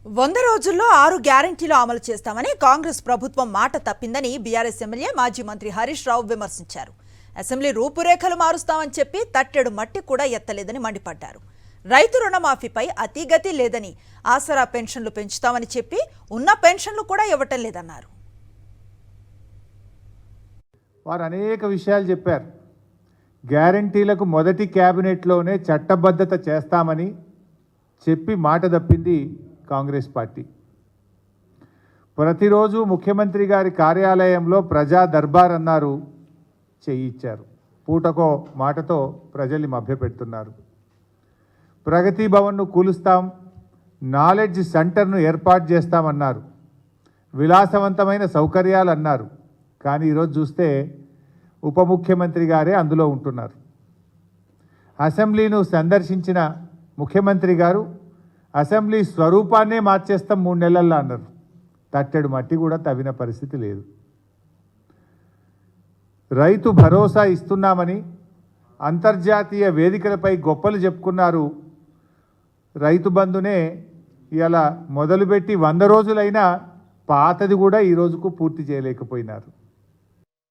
100 రోజుల్లో 6 గ్యారెంటీలు అమలు చేస్తామని కాంగ్రెస్ ప్రభుత్వం మాట తప్పిందని బీఆర్ఎస్ ఎమ్మెల్యే మాజీ మంత్రి హరీష్ రావు విమర్శించారు. అసెంబ్లీ రూపురేఖలు మారుస్తామని చెప్పి తట్టెడు మట్టి కూడా ఎత్తలేదని మండిపడ్డారు. రైతు రుణమాఫీపై అతిగతి లేదని, ఆసరా పెన్షన్లు పెంచుతామని చెప్పి ఉన్న పెన్షన్లు కూడా ఇవ్వటం లేదన్నారు. వారు అనేక విషయాలు చెప్పారు. గ్యారెంటీలకు మొదటి క్యాబినెట్లోనే చట్టబద్ధత చేస్తామని చెప్పి మాట తప్పింది కాంగ్రెస్ పార్టీ. ప్రతిరోజు ముఖ్యమంత్రి గారి కార్యాలయంలో ప్రజా దర్బార్ అన్నారు, చేయించారు. పూటకో మాటతో ప్రజల్ని మభ్యపెడుతున్నారు. ప్రగతి భవన్ను కూలుస్తాం, నాలెడ్జ్ సెంటర్ను ఏర్పాటు చేస్తామన్నారు, విలాసవంతమైన సౌకర్యాలు అన్నారు. కానీ ఈరోజు చూస్తే ఉప ముఖ్యమంత్రి గారే అందులో ఉంటున్నారు. అసెంబ్లీను సందర్శించిన ముఖ్యమంత్రి గారు అసెంబ్లీ స్వరూపాన్నే మార్చేస్తాం 3 నెలల్లో అన్నారు. తట్టెడు మట్టి కూడా తవ్విన పరిస్థితి లేదు. రైతు భరోసా ఇస్తున్నామని అంతర్జాతీయ వేదికలపై గొప్పలు చెప్పుకున్నారు. రైతు బంధునే ఇలా మొదలుపెట్టి 100 రోజులైనా పాతది కూడా ఈ రోజుకు పూర్తి చేయలేకపోయినారు.